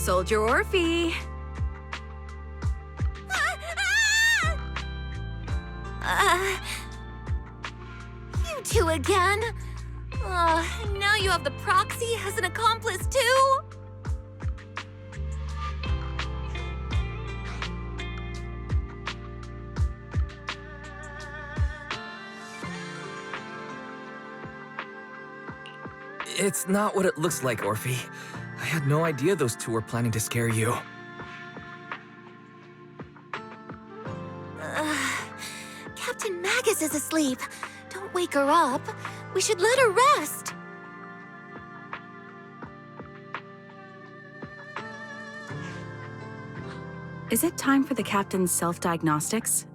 Soldier Orphe. You two again? Now you have the proxy as an accomplice too? It's not what it looks like, Orphe. I had no idea those two were planning to scare you. Captain Magus is asleep. Don't wake her up. We should let her rest. Is it time for the captain's self-diagnostics?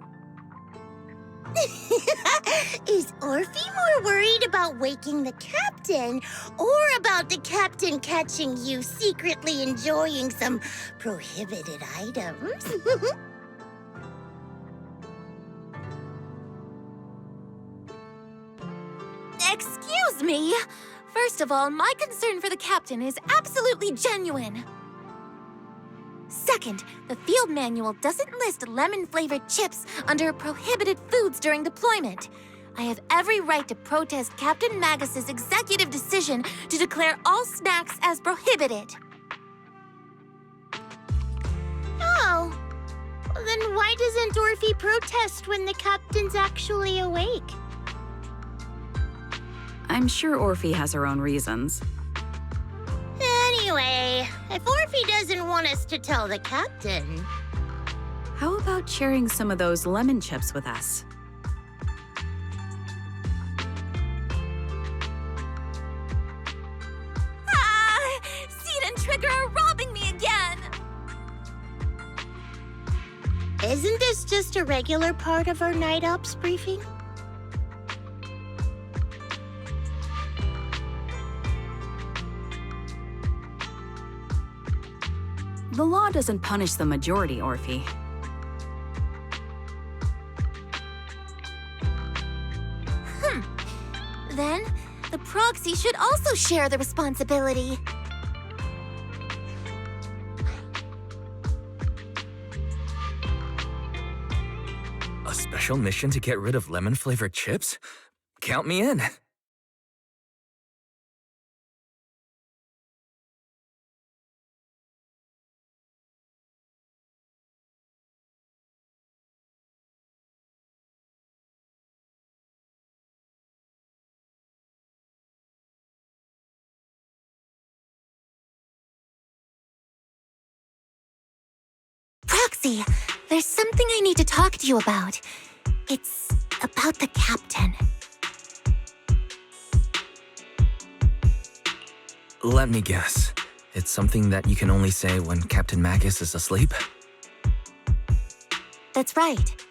Is Orphe more worried about waking the captain or about the captain catching you secretly enjoying some prohibited items? Excuse me. First of all, my concern for the captain is absolutely genuine. Second, the field manual doesn't list lemon-flavored chips under prohibited foods during deployment. I have every right to protest Captain Magus's executive decision to declare all snacks as prohibited. Oh, then why doesn't Orphe protest when the captain's actually awake? I'm sure Orphe has her own reasons. Anyway, if Orphe doesn't want us to tell the captain... How about sharing some of those lemon chips with us? Seed and Trigger are robbing me again! Isn't this just a regular part of our night ops briefing? The law doesn't punish the majority, Orphe. Then, the proxy should also share the responsibility. A special mission to get rid of lemon-flavored chips? Count me in. Proxy, there's something I need to talk to you about. It's about the captain. Let me guess. It's something that you can only say when Captain Magus is asleep? That's right.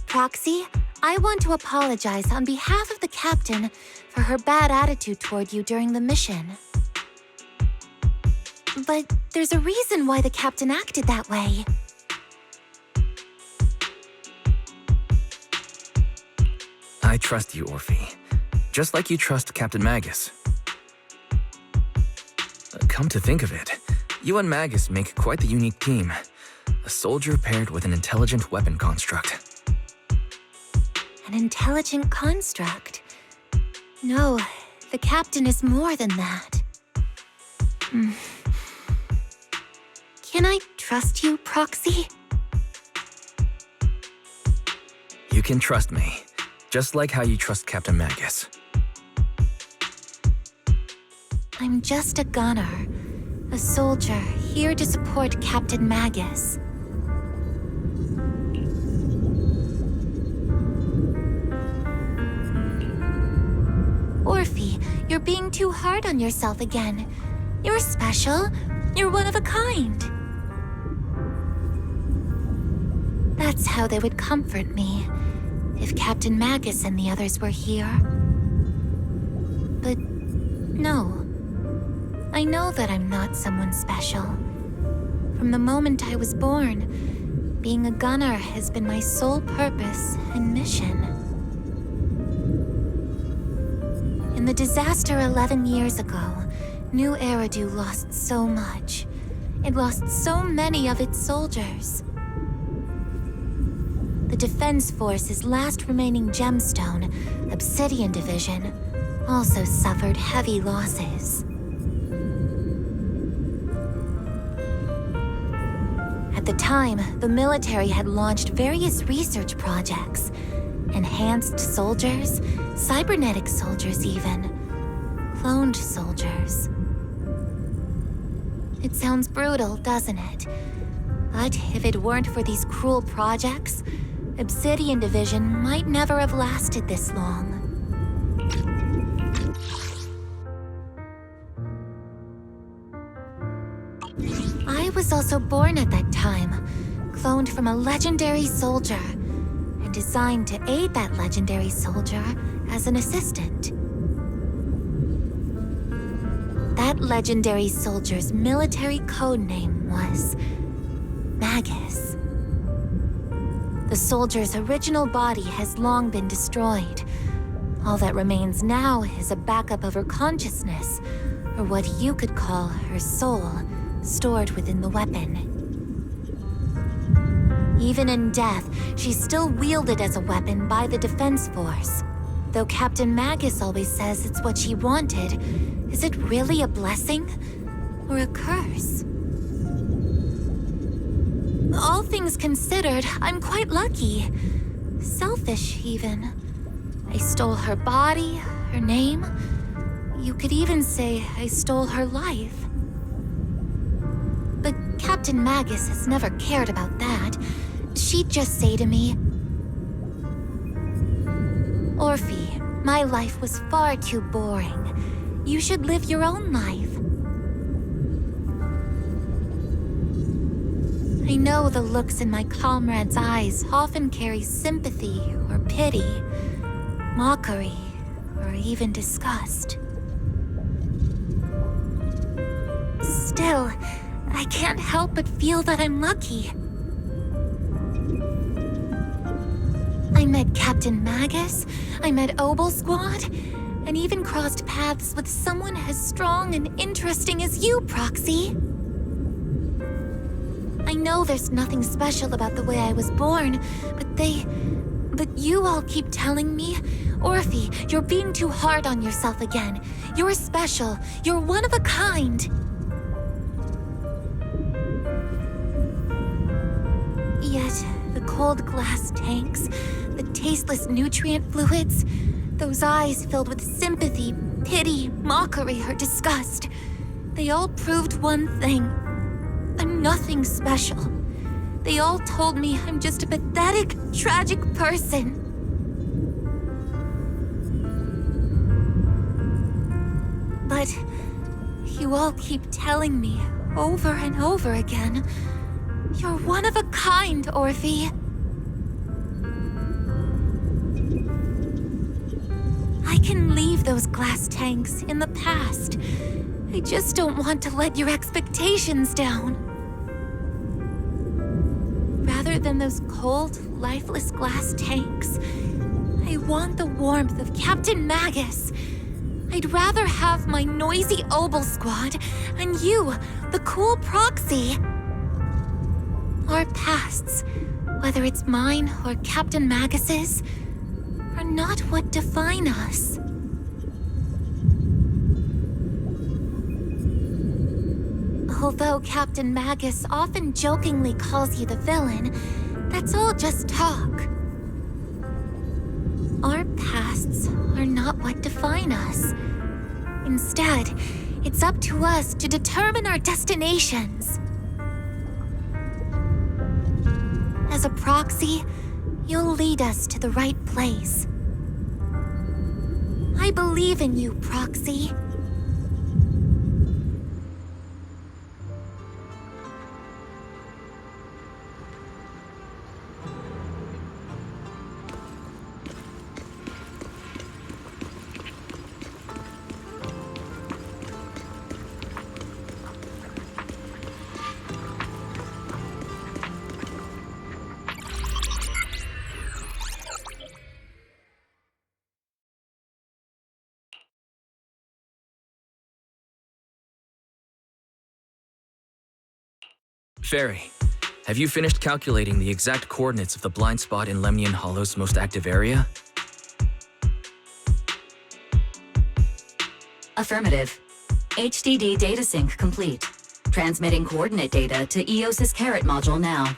Proxy, I want to apologize on behalf of the captain for her bad attitude toward you during the mission. But there's a reason why the captain acted that way. I trust you, Orphe. Just like you trust Captain Magus. Come to think of it, you and Magus make quite the unique team. A soldier paired with an intelligent weapon construct. An intelligent construct? No, the captain is more than that. Can I trust you, Proxy? You can trust me, just like how you trust Captain Magus. I'm just a gunner, a soldier here to support Captain Magus. Orphe, you're being too hard on yourself again. You're special. You're one of a kind. That's how they would comfort me, if Captain Magus and the others were here. But no. I know that I'm not someone special. From the moment I was born, being a gunner has been my sole purpose and mission. In the disaster 11 years ago, New Eridu lost so much. It lost so many of its soldiers. The Defense Force's last remaining gemstone, Obsidian Division, also suffered heavy losses. At the time, the military had launched various research projects. Enhanced soldiers, cybernetic soldiers even, cloned soldiers. It sounds brutal, doesn't it? But if it weren't for these cruel projects, Obsidian Division might never have lasted this long. I was also born at that time, cloned from a legendary soldier, and designed to aid that legendary soldier as an assistant. That legendary soldier's military code name was Magus. The soldier's original body has long been destroyed. All that remains now is a backup of her consciousness, or what you could call her soul, stored within the weapon. Even in death, she's still wielded as a weapon by the Defense Force. Though Captain Magus always says it's what she wanted, is it really a blessing or a curse? All things considered, I'm quite lucky. Selfish, even. I stole her body, her name. You could even say I stole her life. But Captain Magus has never cared about that. She'd just say to me, "Orphe, my life was far too boring. You should live your own life." I know the looks in my comrades' eyes often carry sympathy or pity, mockery, or even disgust. Still, I can't help but feel that I'm lucky. I met Captain Magus, I met Obel Squad, and even crossed paths with someone as strong and interesting as you, Proxy. I know there's nothing special about the way I was born, but you all keep telling me, "Orphe, you're being too hard on yourself again. You're special. You're one of a kind." Yet, the cold glass tanks, the tasteless nutrient fluids, those eyes filled with sympathy, pity, mockery, or disgust, they all proved one thing. I'm nothing special. They all told me I'm just a pathetic, tragic person. But you all keep telling me over and over again, "You're one of a kind, Orphe." I can leave those glass tanks in the past. I just don't want to let your expectations down. Rather than those cold, lifeless glass tanks, I want the warmth of Captain Magus. I'd rather have my noisy Obel Squad and you, the cool Proxy. Our pasts, whether it's mine or Captain Magus's, are not what define us. Although Captain Magus often jokingly calls you the villain, that's all just talk. Our pasts are not what define us. Instead, it's up to us to determine our destinations. As a Proxy, you'll lead us to the right place. I believe in you, Proxy. Fairy, have you finished calculating the exact coordinates of the blind spot in Lemnian Hollow's most active area? Affirmative. HDD data sync complete. Transmitting coordinate data to EOS's Carrot module now.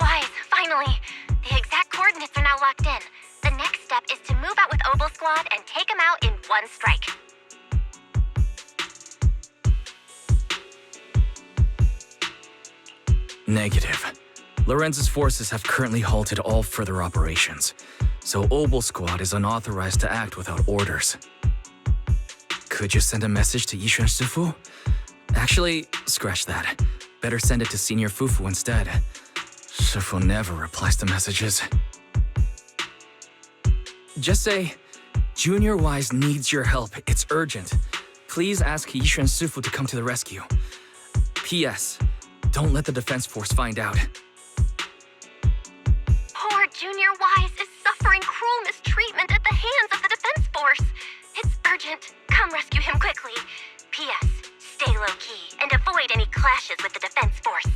Wise, finally! The exact coordinates are now locked in. The next step is to move out with Obel Squad and take them out in one strike. Negative. Lorenz's forces have currently halted all further operations, so Obel Squad is unauthorized to act without orders. Could you send a message to Yishuan Shifu? Actually, scratch that. Better send it to Senior Fufu instead. Shifu never replies to messages. Just say, Junior Wise needs your help. It's urgent. Please ask Yishuan Shifu to come to the rescue. P.S. Don't let the defense force find out. Poor Junior Wise is suffering cruel mistreatment at the hands of the defense force. It's urgent. Come rescue him quickly. P.S. Stay low-key and avoid any clashes with the defense force.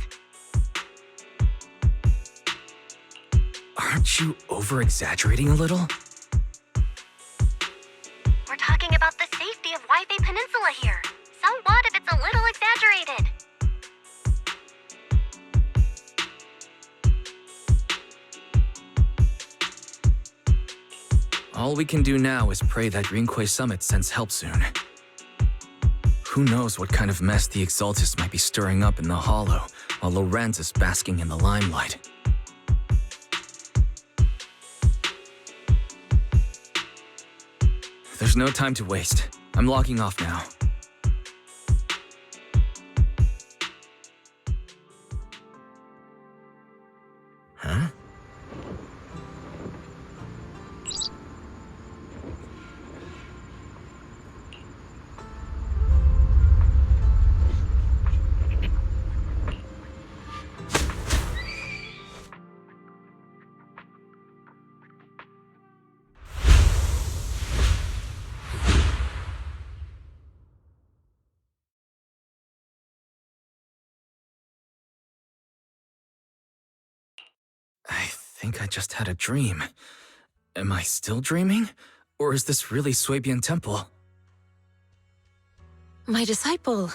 Aren't you over-exaggerating a little? We're talking about the safety of Waifei Peninsula here. So what if it's a little exaggerated? All we can do now is pray that Greenquay Summit sends help soon. Who knows what kind of mess the Exaltists might be stirring up in the Hollow, while Lorenz is basking in the limelight. There's no time to waste. I'm logging off now. Huh? I think I just had a dream. Am I still dreaming? Or is this really Suibian Temple? My disciple.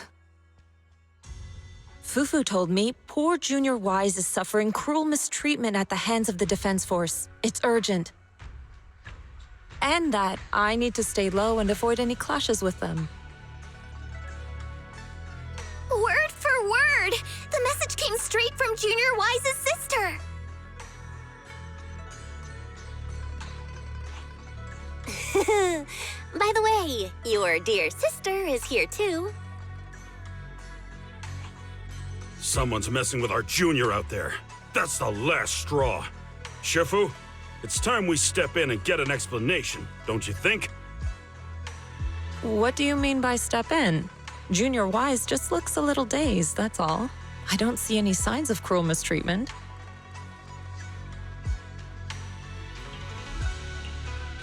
Fufu told me poor Junior Wise is suffering cruel mistreatment at the hands of the defense force. It's urgent. And that I need to stay low and avoid any clashes with them. Word for word! The message came straight from Junior Wise's sister! By the way, your dear sister is here too. Someone's messing with our junior out there. That's the last straw. Shifu, it's time we step in and get an explanation, don't you think? What do you mean by step in? Junior Wise just looks a little dazed, that's all. I don't see any signs of cruel mistreatment.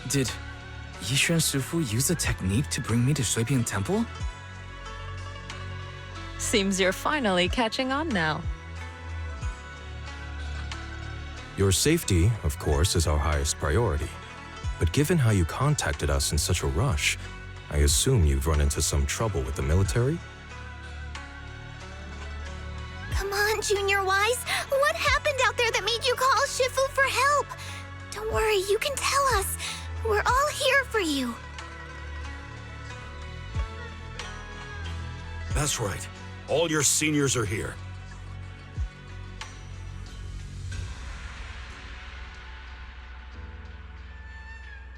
Did Yishuan Shifu use a technique to bring me to Suibian Temple? Seems you're finally catching on now. Your safety, of course, is our highest priority. But given how you contacted us in such a rush, I assume you've run into some trouble with the military? Come on, Junior Wise. What happened out there that made you call Shifu for help? Don't worry, you can tell us. We're all here for you. That's right. All your seniors are here.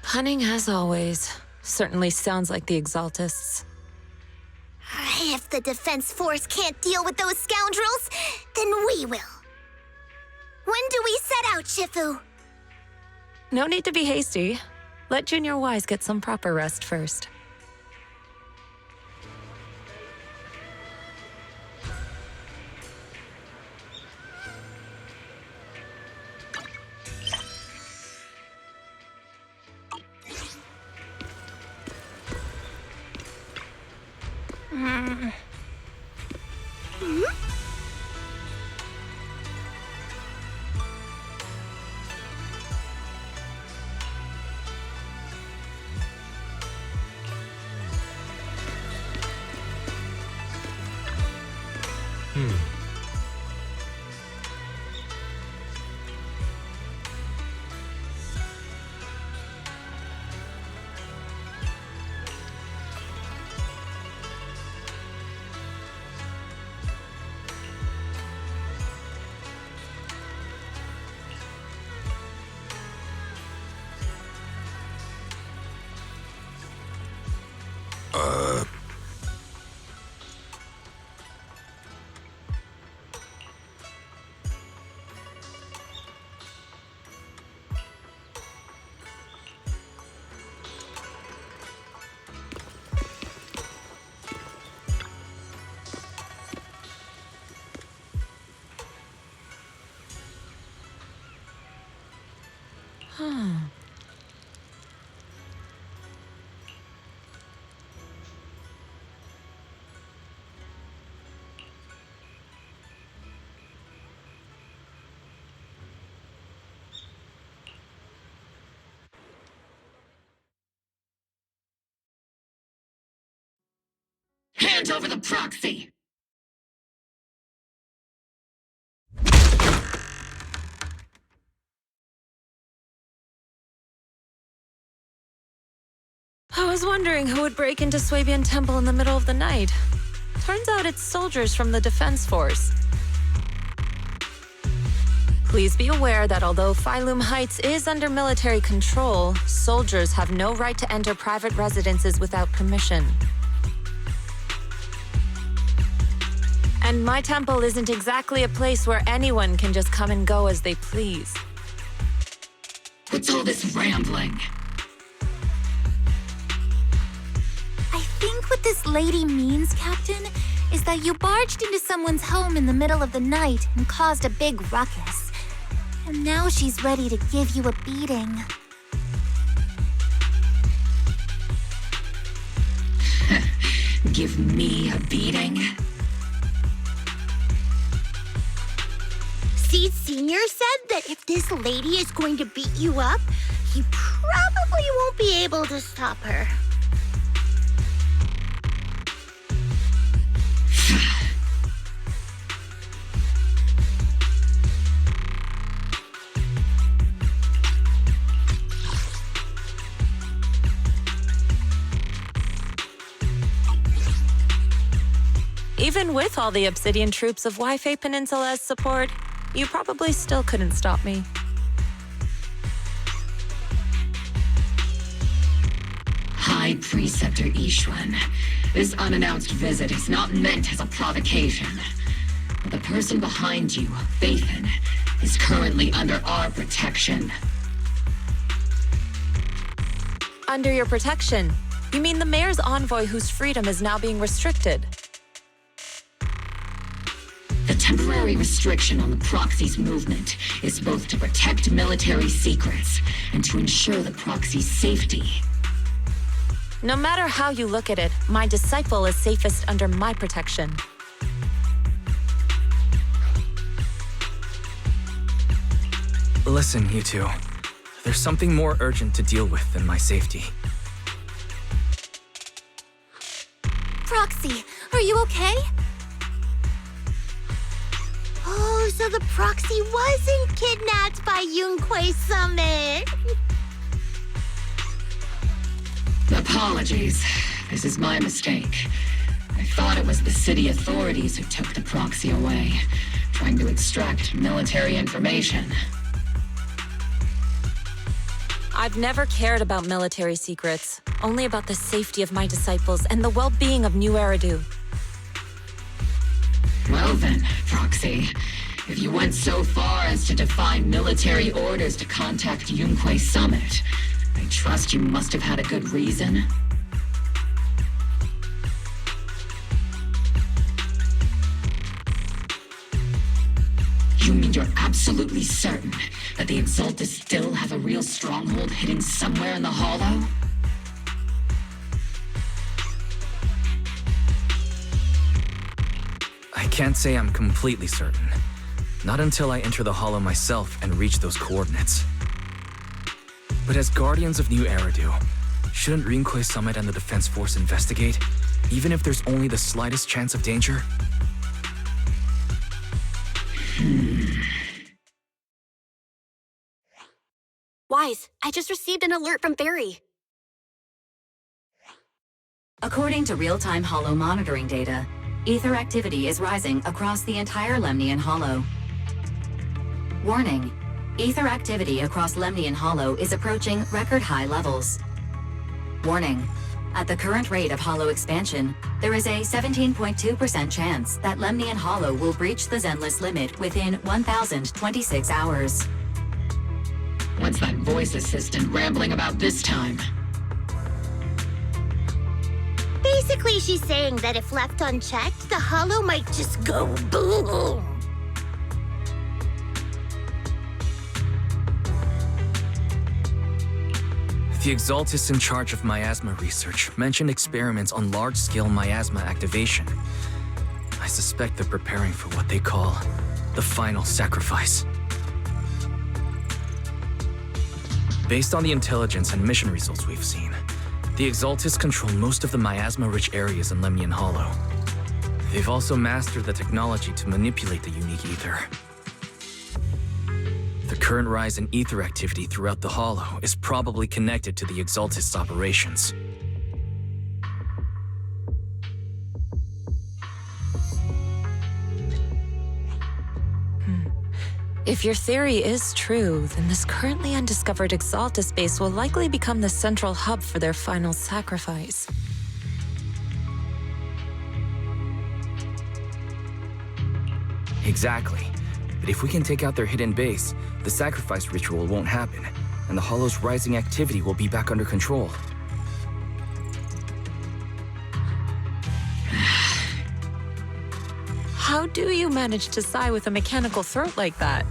Cunning as always. Certainly sounds like the Exaltists. If the defense force can't deal with those scoundrels, then we will. When do we set out, Shifu? No need to be hasty. Let Junior Wise get some proper rest first. Hand over the proxy! I was wondering who would break into Swabian Temple in the middle of the night. Turns out it's soldiers from the Defense Force. Please be aware that although Phylum Heights is under military control, soldiers have no right to enter private residences without permission. And my temple isn't exactly a place where anyone can just come and go as they please. What's all this rambling? I think what this lady means, Captain, is that you barged into someone's home in the middle of the night and caused a big ruckus. And now she's ready to give you a beating. Give me a beating? See, Senior said that if this lady is going to beat you up, you probably won't be able to stop her. Even with all the Obsidian troops of Wi-Fi Peninsula as support, you probably still couldn't stop me. High Preceptor Ishwan, this unannounced visit is not meant as a provocation. But the person behind you, Bathan, is currently under our protection. Under your protection? You mean the mayor's envoy whose freedom is now being restricted? The temporary restriction on the proxy's movement is both to protect military secrets and to ensure the proxy's safety. No matter how you look at it, my disciple is safest under my protection. Listen, you two. There's something more urgent to deal with than my safety. Proxy, are you okay? Oh, so the proxy wasn't kidnapped by Yunquei Summit. Apologies. This is my mistake. I thought it was the city authorities who took the proxy away, trying to extract military information. I've never cared about military secrets, only about the safety of my disciples and the well-being of New Eridu. Well then, Proxy, if you went so far as to defy military orders to contact Yunquei Summit, I trust you must have had a good reason. You mean you're absolutely certain that the Exaltus still have a real stronghold hidden somewhere in the Hollow? I can't say I'm completely certain. Not until I enter the Hollow myself and reach those coordinates. But as Guardians of New Eridu, shouldn't Yunquei Summit and the Defense Force investigate, even if there's only the slightest chance of danger? Wise, I just received an alert from Barry. According to real-time Hollow monitoring data, ether activity is rising across the entire Lemnian Hollow. Warning: ether activity across Lemnian Hollow is approaching record-high levels. Warning: at the current rate of Hollow expansion, there is a 17.2% chance that Lemnian Hollow will breach the Zenless limit within 1,026 hours. What's that voice assistant rambling about this time? Basically, she's saying that if left unchecked, the Hollow might just go boom. The Exaltists in charge of miasma research mentioned experiments on large-scale miasma activation. I suspect they're preparing for what they call the final sacrifice. Based on the intelligence and mission results we've seen, the Exaltists control most of the miasma-rich areas in Lemnian Hollow. They've also mastered the technology to manipulate the unique ether. The current rise in ether activity throughout the Hollow is probably connected to the Exaltists' operations. If your theory is true, then this currently undiscovered Exaltus base will likely become the central hub for their final sacrifice. Exactly. But if we can take out their hidden base, the sacrifice ritual won't happen, and the Hollow's rising activity will be back under control. How do you manage to sigh with a mechanical throat like that?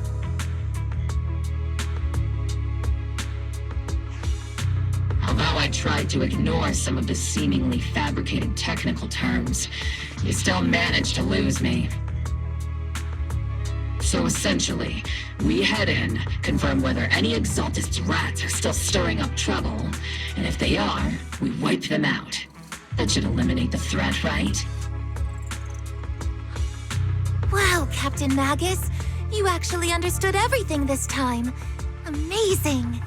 Although I tried to ignore some of the seemingly fabricated technical terms, you still managed to lose me. So essentially, we head in, confirm whether any Exaltist rats are still stirring up trouble, and if they are, we wipe them out. That should eliminate the threat, right? Wow, Captain Magus. You actually understood everything this time. Amazing.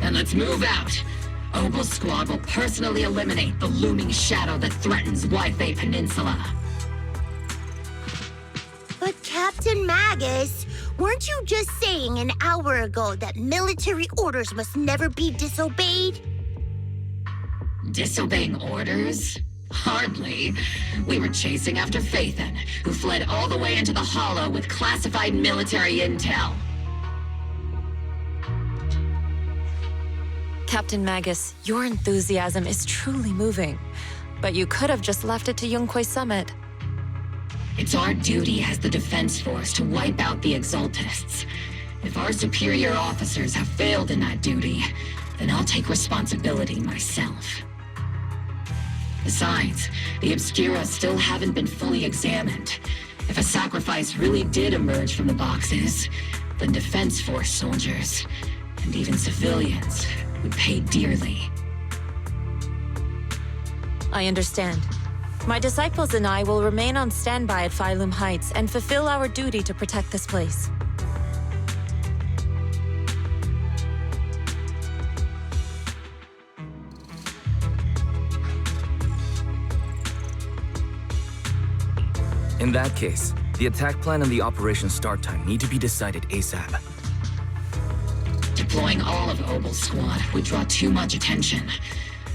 Then let's move out. Obel's squad will personally eliminate the looming shadow that threatens Wi-Fi Peninsula. But Captain Magus, weren't you just saying an hour ago that military orders must never be disobeyed? Disobeying orders? Hardly. We were chasing after Phaethon, who fled all the way into the Hollow with classified military intel. Captain Magus, your enthusiasm is truly moving. But you could have just left it to Yunquay Summit. It's our duty as the Defense Force to wipe out the Exaltists. If our superior officers have failed in that duty, then I'll take responsibility myself. Besides, the Obscura still haven't been fully examined. If a sacrifice really did emerge from the boxes, then Defense Force soldiers, and even civilians, would pay dearly. I understand. My disciples and I will remain on standby at Phylum Heights and fulfill our duty to protect this place. In that case, the attack plan and the operation start time need to be decided ASAP. Deploying all of Obel's squad would draw too much attention.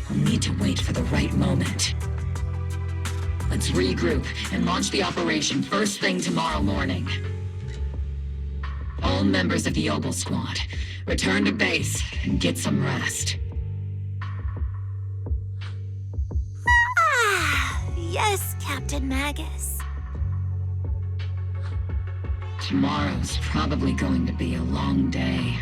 I'll need to wait for the right moment. Let's regroup and launch the operation first thing tomorrow morning. All members of the Obel squad, return to base and get some rest. Ah, yes, Captain Magus. Tomorrow's probably going to be a long day.